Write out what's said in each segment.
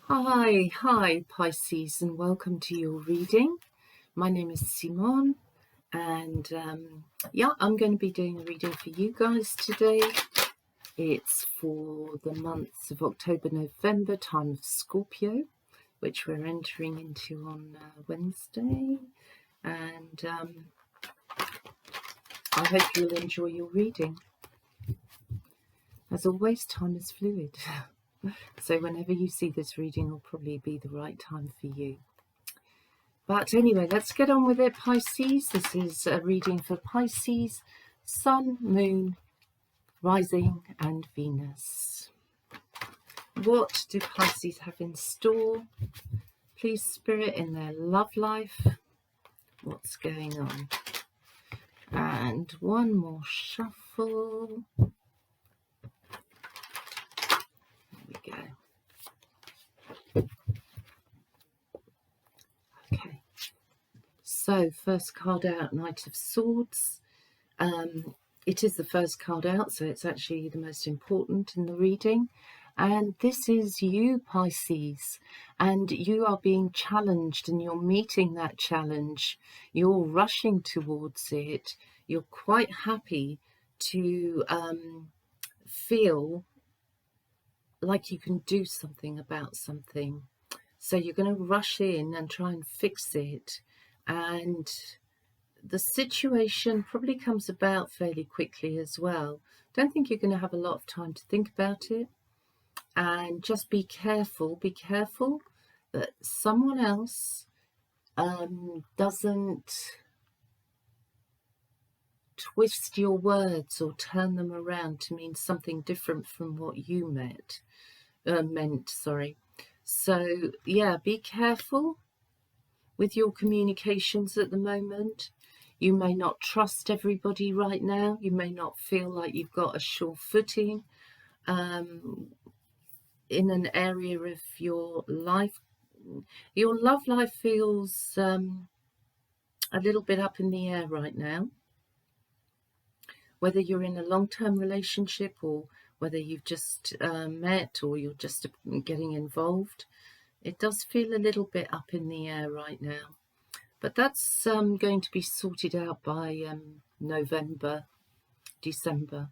Hi Pisces, and welcome to your reading. My name is Simone, and I'm going to be doing a reading for you guys today. It's for the months of October, November, time of Scorpio, which we're entering into on Wednesday, and I hope you'll enjoy your reading. As always, time is fluid. So whenever you see this reading will probably be the right time for you. But anyway, let's get on with it, Pisces. This is a reading for Pisces, Sun, Moon, Rising and Venus. What do Pisces have in store? Please, Spirit, in their love life, what's going on? And one more shuffle. There we go. Okay. So, first card out, Knight of Swords. It is the first card out, so it's actually the most important in the reading. And this is you, Pisces, and you are being challenged and you're meeting that challenge. You're rushing towards it. You're quite happy to feel like you can do something about something. So you're going to rush in and try and fix it. And the situation probably comes about fairly quickly as well. Don't think you're going to have a lot of time to think about it. And just be careful that someone else doesn't twist your words or turn them around to mean something different from what you meant. So yeah, be careful with your communications at the moment. You may not trust everybody right now. You may not feel like you've got a sure footing in an area of your life. Your love life feels a little bit up in the air right now. Whether you're in a long-term relationship or whether you've just met or you're just getting involved, it does feel a little bit up in the air right now. But that's going to be sorted out by November, December.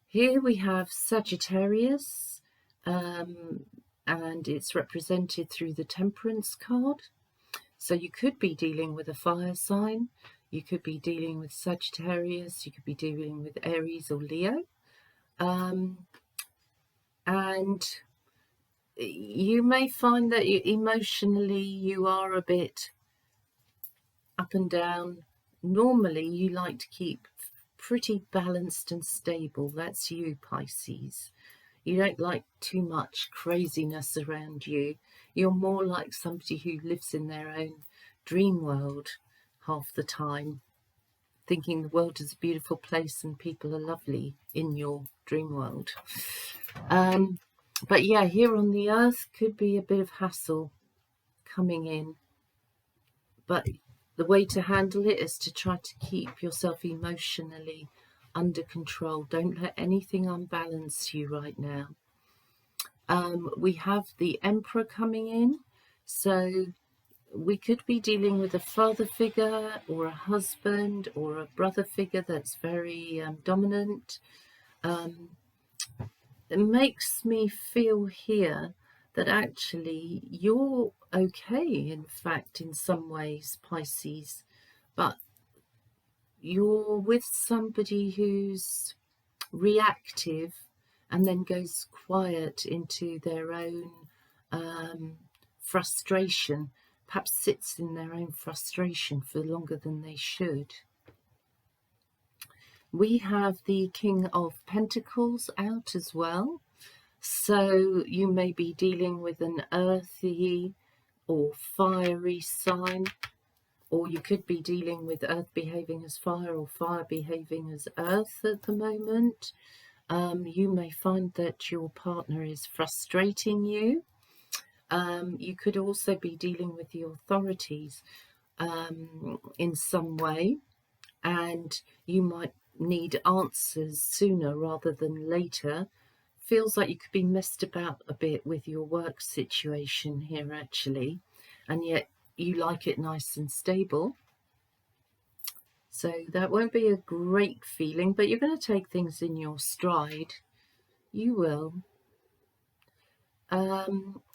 Here we have Sagittarius, and it's represented through the Temperance card. So you could be dealing with a fire sign. You could be dealing with Sagittarius. You could be dealing with Aries or Leo. And you may find that emotionally you are a bit up and down. Normally you like to keep pretty balanced and stable. That's you, Pisces. You don't like too much craziness around you. You're more like somebody who lives in their own dream world half the time, thinking the world is a beautiful place and people are lovely in your dream world. But yeah, here on the earth could be a bit of hassle coming in. But the way to handle it is to try to keep yourself emotionally under control. Don't let anything unbalance you right now. We have the Emperor coming in. So we could be dealing with a father figure or a husband or a brother figure that's very dominant. It makes me feel here that actually you're okay, in fact, in some ways, Pisces, but you're with somebody who's reactive and then goes quiet into their own frustration, perhaps sits in their own frustration for longer than they should. We have the King of Pentacles out as well. So you may be dealing with an earthy or fiery sign, or you could be dealing with earth behaving as fire or fire behaving as earth at the moment. You may find that your partner is frustrating you. You could also be dealing with the authorities in some way, and you might need answers sooner rather than later feels like you could be messed about a bit with your work situation here actually, and yet you like it nice and stable. So that won't be a great feeling, but you're going to take things in your stride. You will.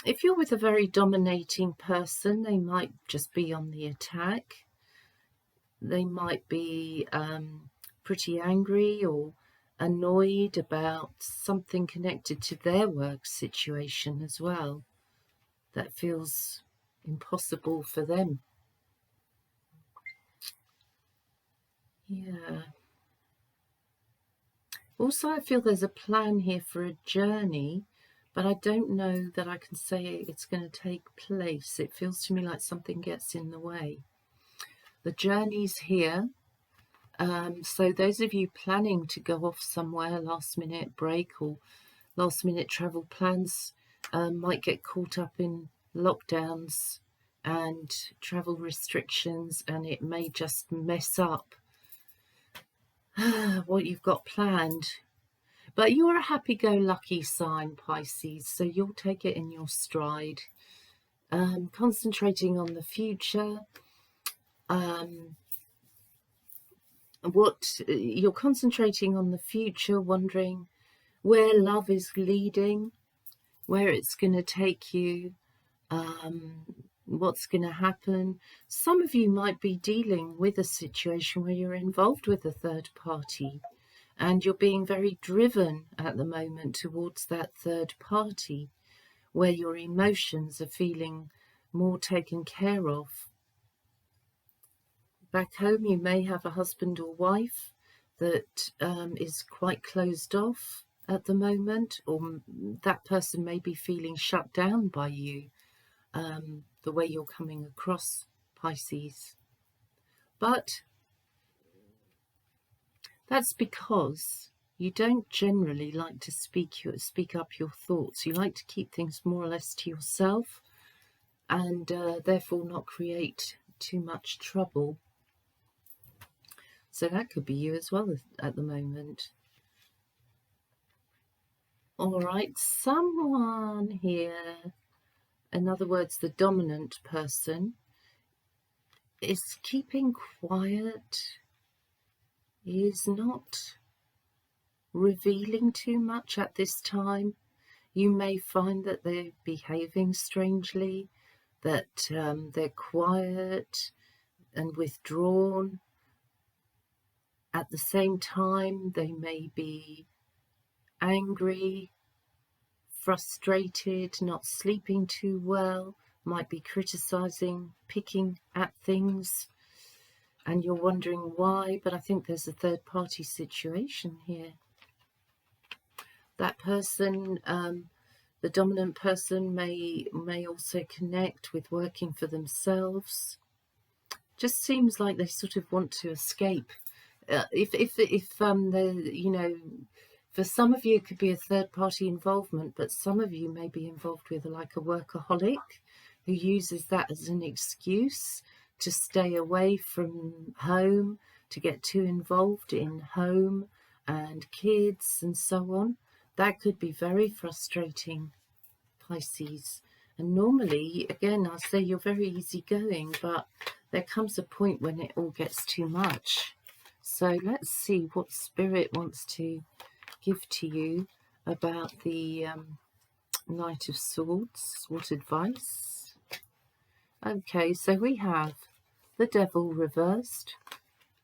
If you're with a very dominating person, they might just be on the attack. They might be pretty angry or annoyed about something connected to their work situation as well that feels impossible for them. Yeah. Also, I feel there's a plan here for a journey, but I don't know that I can say it's going to take place. It feels to me like something gets in the way. The journey's here. So those of you planning to go off somewhere, last minute break or last minute travel plans, might get caught up in lockdowns and travel restrictions, and it may just mess up what you've got planned. But you're a happy-go-lucky sign, Pisces, so you'll take it in your stride. Concentrating on the future. You're concentrating on the future, wondering where love is leading, where it's going to take you, what's going to happen. Some of you might be dealing with a situation where you're involved with a third party and you're being very driven at the moment towards that third party, where your emotions are feeling more taken care of. Back home, you may have a husband or wife that is quite closed off at the moment, or that person may be feeling shut down by you, the way you're coming across, Pisces. But that's because you don't generally like to speak up your thoughts. You like to keep things more or less to yourself, and therefore not create too much trouble. So that could be you as well at the moment. All right, someone here, in other words, the dominant person, is keeping quiet, is not revealing too much at this time. You may find that they're behaving strangely, that they're quiet and withdrawn. At the same time, they may be angry, frustrated, not sleeping too well, might be criticizing, picking at things, and you're wondering why. But I think there's a third party situation here. That person, the dominant person, may also connect with working for themselves. Just seems like they sort of want to escape. If you know, for some of you it could be a third party involvement, but some of you may be involved with like a workaholic who uses that as an excuse to stay away from home, to get too involved in home and kids and so on. That could be very frustrating, Pisces. And normally, again, I'll say you're very easygoing, but there comes a point when it all gets too much. So let's see what Spirit wants to give to you about the Knight of Swords. What advice? Okay, so we have the Devil reversed,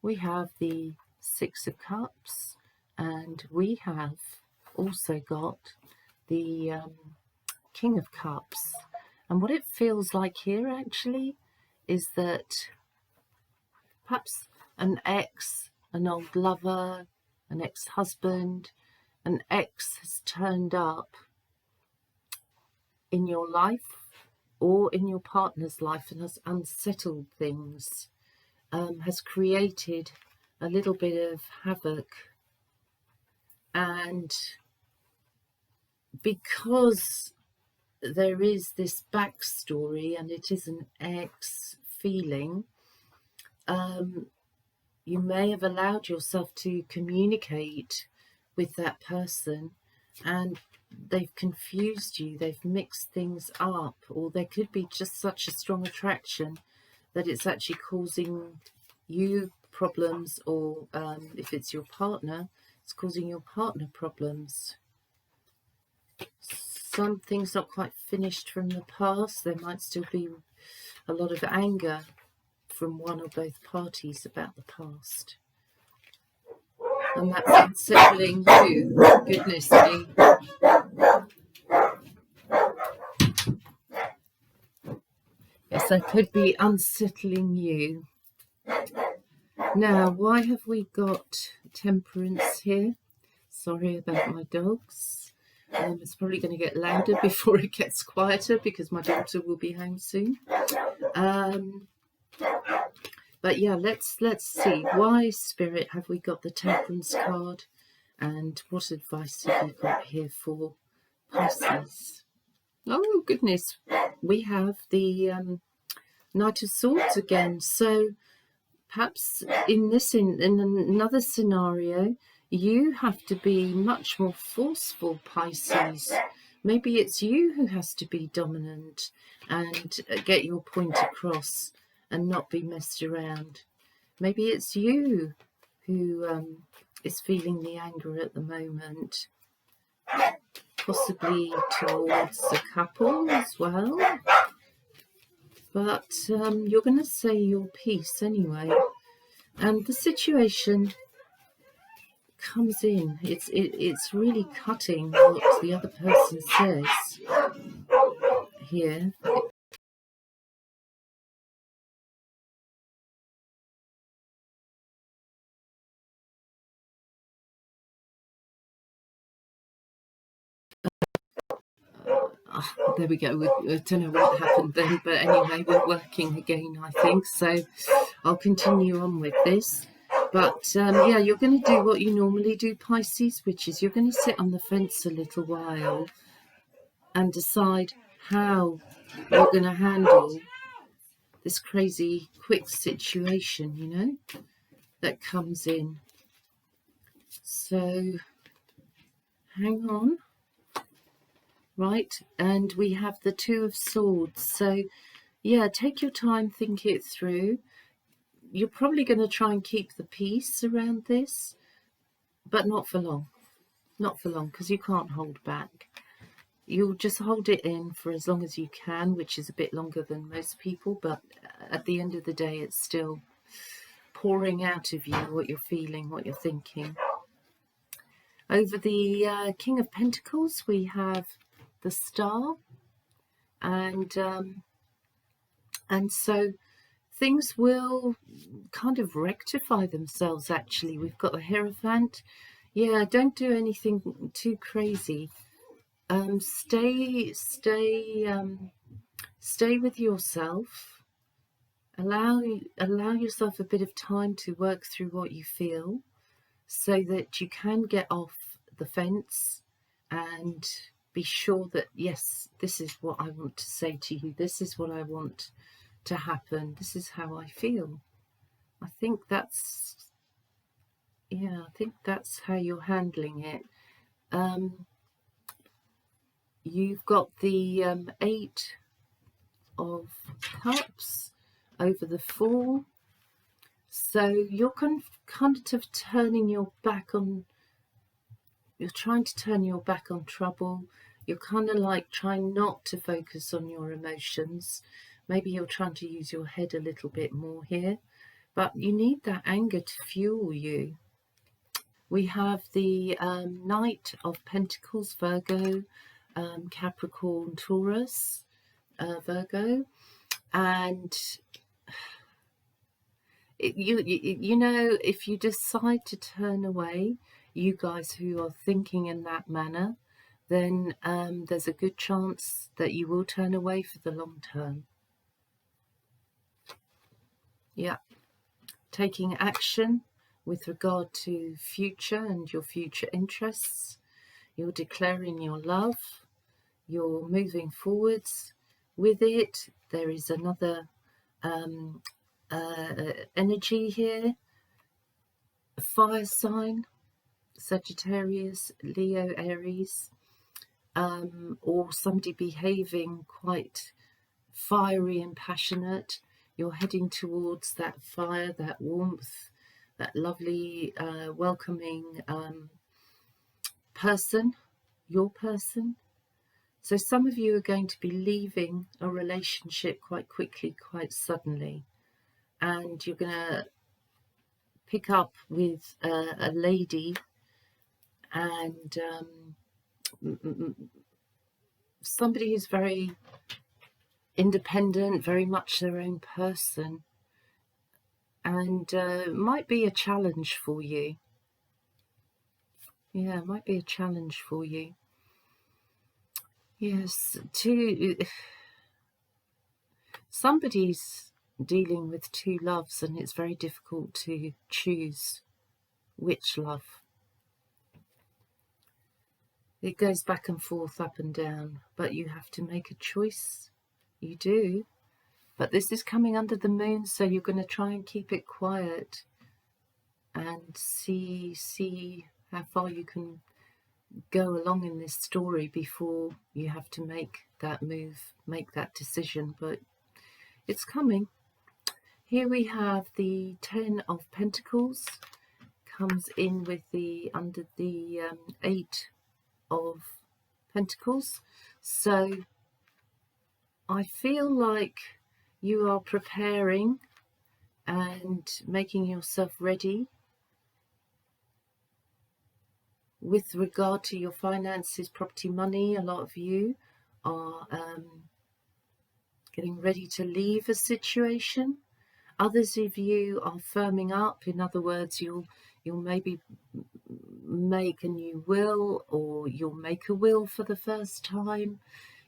we have the Six of Cups, and we have also got the King of Cups. And what it feels like here actually is that perhaps an ex, an old lover, an ex-husband, an ex has turned up in your life or in your partner's life and has unsettled things, has created a little bit of havoc. And because there is this backstory and it is an ex feeling, you may have allowed yourself to communicate with that person and they've confused you, they've mixed things up, or there could be just such a strong attraction that it's actually causing you problems, or if it's your partner, it's causing your partner problems. Something's not quite finished from the past. There might still be a lot of anger from one or both parties about the past. And that's unsettling you. Goodness me. Yes, that could be unsettling you. Now, why have we got Temperance here? Sorry about my dogs. It's probably going to get louder before it gets quieter because my daughter will be home soon. But yeah, let's see. Why, Spirit, have we got the Temperance card? And what advice have you got here for Pisces? Oh, goodness. We have the Knight of Swords again. So perhaps in another scenario, you have to be much more forceful, Pisces. Maybe it's you who has to be dominant and get your point across and not be messed around. Maybe it's you who is feeling the anger at the moment, possibly towards a couple as well. But you're going to say your piece anyway. And the situation comes in. It's really cutting what the other person says here. There we go. I don't know what happened then, but anyway, we're working again, I think. So I'll continue on with this. But yeah, you're going to do what you normally do, Pisces, which is you're going to sit on the fence a little while and decide how you're going to handle this crazy quick situation, you know, that comes in. So hang on. Right, and we have the Two of Swords. So yeah, take your time, think it through. You're probably going to try and keep the peace around this, but not for long. Not for long, because you can't hold back. You'll just hold it in for as long as you can, which is a bit longer than most people, but at the end of the day, it's still pouring out of you what you're feeling, what you're thinking. Over the King of Pentacles, we have the Star, and so things will kind of rectify themselves. Actually, we've got the Hierophant. Yeah, don't do anything too crazy. Stay with yourself. Allow yourself a bit of time to work through what you feel, so that you can get off the fence and be sure that, yes, this is what I want to say to you. This is what I want to happen. This is how I feel. I think that's, yeah, I think that's how you're handling it. You've got the Eight of Cups over the Fool. So you're kind of turning your back on, you're trying to turn your back on trouble. You're kind of like trying not to focus on your emotions. Maybe you're trying to use your head a little bit more here, but you need that anger to fuel you. We have the Knight of Pentacles, Virgo, Capricorn, Taurus, Virgo, and you know, if you decide to turn away, you guys who are thinking in that manner, then there's a good chance that you will turn away for the long term. Yeah, taking action with regard to future and your future interests. You're declaring your love. You're moving forwards with it. There is another energy here, a fire sign. Sagittarius, Leo, Aries, or somebody behaving quite fiery and passionate. You're heading towards that fire, that warmth, that lovely, welcoming person, your person. So some of you are going to be leaving a relationship quite quickly, quite suddenly, and you're going to pick up with a lady, and somebody who's very independent, very much their own person, and might be a challenge for you. Yeah, it might be a challenge for you. Yes, somebody's dealing with two loves, and it's very difficult to choose which love. It goes back and forth, up and down, but you have to make a choice. You do. But this is coming under the moon, so you're going to try and keep it quiet and see how far you can go along in this story before you have to make that move, make that decision. But it's coming. Here we have the Ten of Pentacles, comes in with the under the Eight of Pentacles. So I feel like you are preparing and making yourself ready with regard to your finances, property, money. A lot of you are getting ready to leave a situation. Others of you are firming up. In other words, you'll maybe make a new will, or you'll make a will for the first time.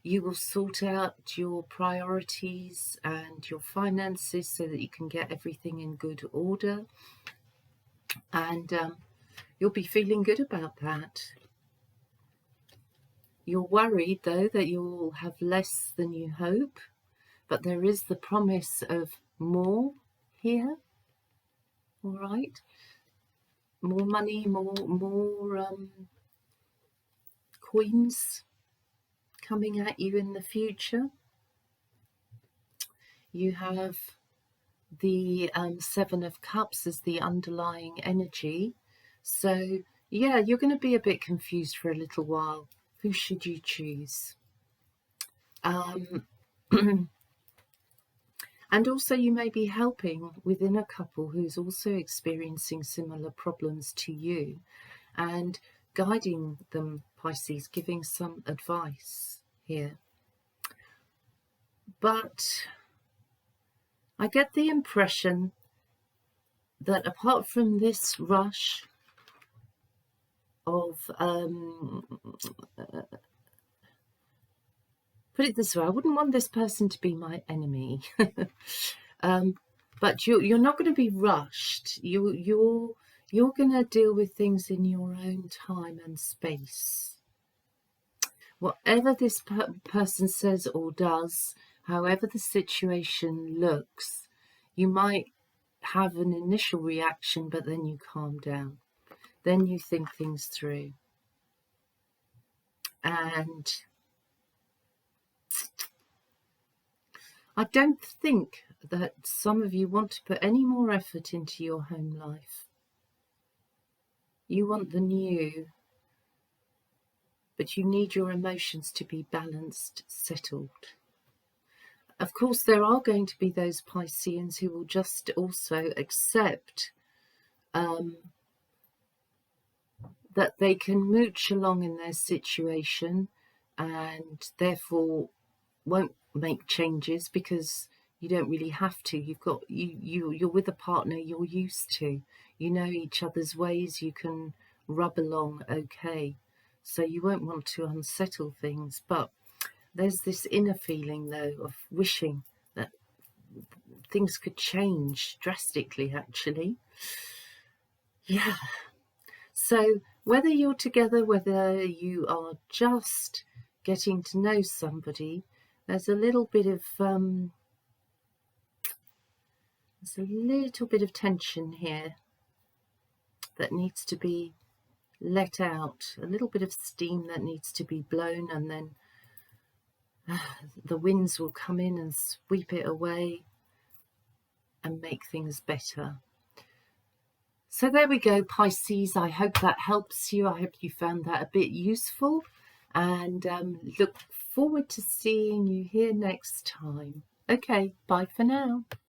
You will sort out your priorities and your finances so that you can get everything in good order, and you'll be feeling good about that. You're worried though that you'll have less than you hope, but there is the promise of more here. All right, more money, more coins coming at you in the future. You have the Seven of Cups as the underlying energy. So yeah, you're going to be a bit confused for a little while. Who should you choose? And also you may be helping within a couple who's also experiencing similar problems to you, and guiding them, Pisces, giving some advice here. But I get the impression that apart from this rush of put it this way, I wouldn't want this person to be my enemy. But you're not going to be rushed. You're going to deal with things in your own time and space. Whatever this person says or does, however the situation looks, you might have an initial reaction, but then you calm down. Then you think things through. And I don't think that some of you want to put any more effort into your home life. You want the new, but you need your emotions to be balanced, settled. Of course, there are going to be those Pisceans who will just also accept that they can mooch along in their situation and therefore won't make changes because you don't really have to. You're with a partner you're used to. You know each other's ways. You can rub along okay. So you won't want to unsettle things. But there's this inner feeling, though, of wishing that things could change drastically, actually. Yeah. So whether you're together, whether you are just getting to know somebody, there's a little bit of tension here that needs to be let out a little bit of steam that needs to be blown, and then the winds will come in and sweep it away and make things better. So there we go, Pisces. I hope that helps you. I hope you found that a bit useful, and look forward to seeing you here next time. Okay, bye for now.